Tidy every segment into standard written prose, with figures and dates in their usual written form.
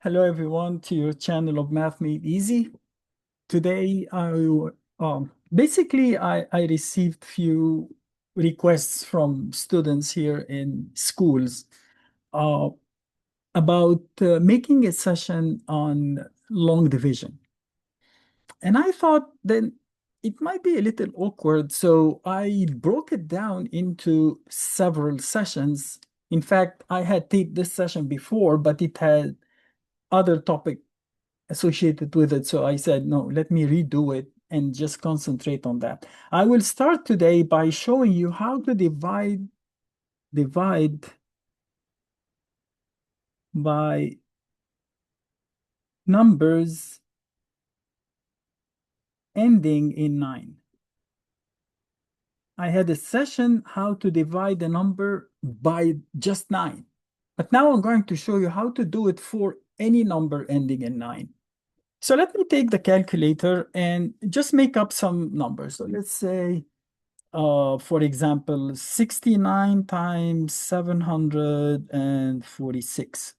Hello, everyone, to your channel of Math Made Easy. Today, I received few requests from students here in schools uh, about making a session on long division. And I thought then it might be a little awkward, so I broke it down into several sessions. In fact, I had taped this session before, but it had other topic associated with it. So I said, no, let me redo it and just concentrate on that. I will start today by showing you how to divide by numbers ending in 9. I had a session how to divide a number by just 9. But now I'm going to show you how to do it for any number ending in 9. So let me take the calculator and just make up some numbers. So let's say for example, 69 times 746.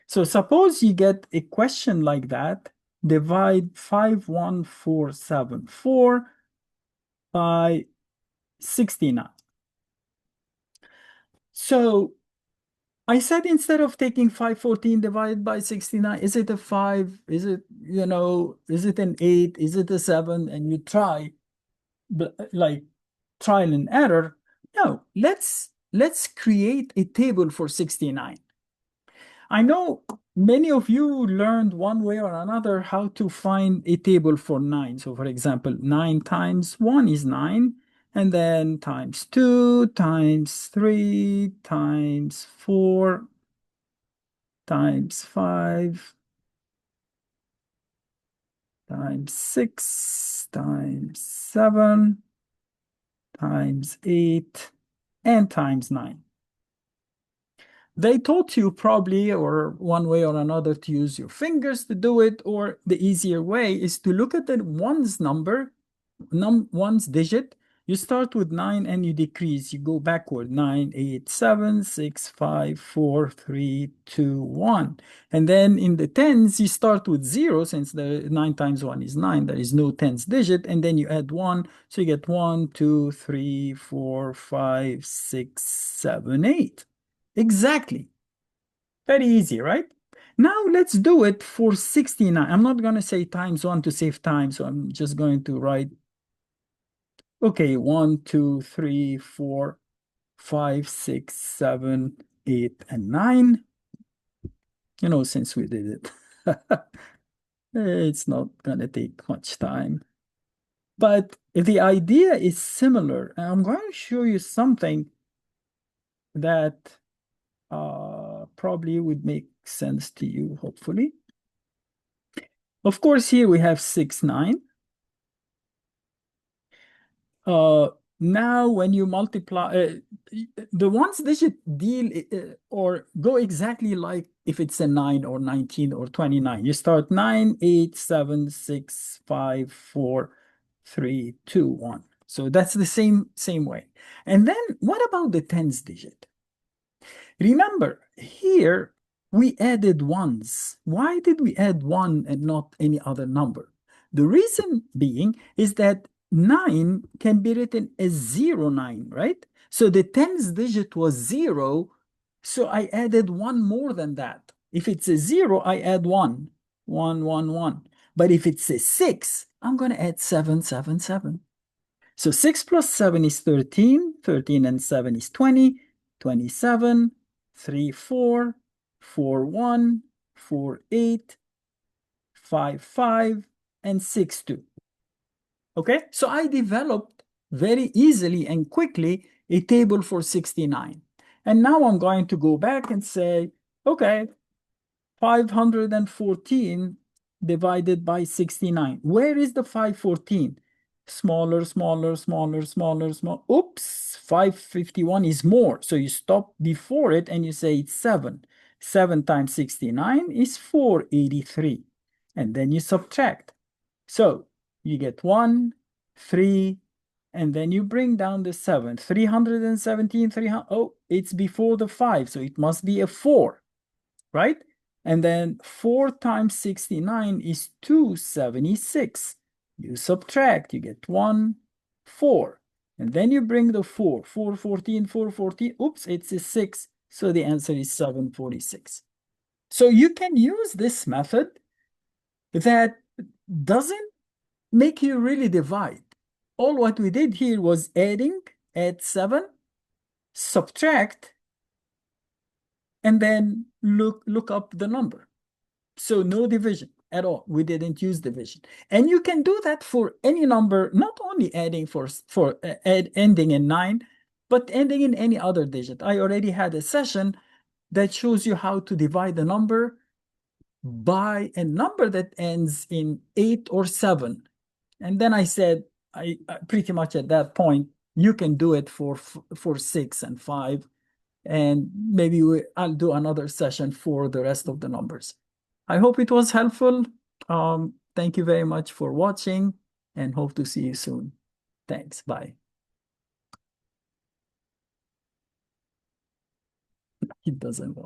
So suppose you get a question like that, divide 51474 by 69. So I said instead of taking 514 divided by 69, is it a 5? Is it, is it an 8? Is it a 7? And you try, like trial and error. No, let's create a table for 69. I know many of you learned one way or another how to find a table for 9. So for example, 9 times 1 is 9, and then times 2 times 3 times 4 times 5 times 6 times 7 times 8 and times 9. They taught you probably, or one way or another, to use your fingers to do it, or the easier way is to look at the ones number, ones digit. You start with 9 and you decrease. You go backward. 9, 8, 7, 6, 5, 4, 3, 2, 1. And then in the tens, you start with 0, since the 9 times 1 is 9. There is no tens digit. And then you add 1. So you get 1, 2, 3, 4, 5, 6, 7, 8. Exactly. Very easy, right? Now let's do it for 69. I'm not going to say times 1 to save time, so I'm just going to write, okay, 1, 2, 3, 4, 5, 6, 7, 8, and 9. Since we did it, it's not going to take much time. But the idea is similar. And I'm going to show you something that probably would make sense to you, hopefully. Of course, here we have 6, 9. Uh, Now, when you multiply, the ones digit deal or go exactly like if it's a 9 or 19 or 29. You start 9, 8, 7, 6, 5, 4, 3, 2, 1. So that's the same way. And then what about the tens digit? Remember, here we added ones. Why did we add 1 and not any other number? The reason being is that 9 can be written as 09, right? So the tens digit was 0, so I added 1 more than that. If it's a 0, I add 1, 1, 1, 1. But if it's a 6, I'm going to add 7, 7, 7. So 6 plus 7 is 13. 13 and 7 is 20. 27, 3, 4, 4, 1, 4, 8, 5, 5, and 6, 2. Okay, so I developed very easily and quickly a table for 69. And now I'm going to go back and say, okay, 514 divided by 69. Where is the 514? Smaller, smaller, smaller, smaller, small. Oops, 551 is more. So you stop before it and you say it's 7. 7 times 69 is 483. And then you subtract. So you get 1, 3, and then you bring down the 7. 317, 300. Oh, it's before the 5, so it must be a 4, right? And then 4 times 69 is 276. You subtract, you get 1, 4. And then you bring the 4, 414, 414. Oops, it's a 6. So the answer is 746. So you can use this method that doesn't make you really divide. All what we did here was adding, add 7, subtract, and then look up the number. So no division at all. We didn't use division. And you can do that for any number, not only adding for ending in 9, but ending in any other digit. I already had a session that shows you how to divide the number by a number that ends in 8 or 7. And then I said, I pretty much at that point, you can do it for 6 and 5. And maybe I'll do another session for the rest of the numbers. I hope it was helpful. Thank you very much for watching and hope to see you soon. Thanks. Bye. It doesn't work.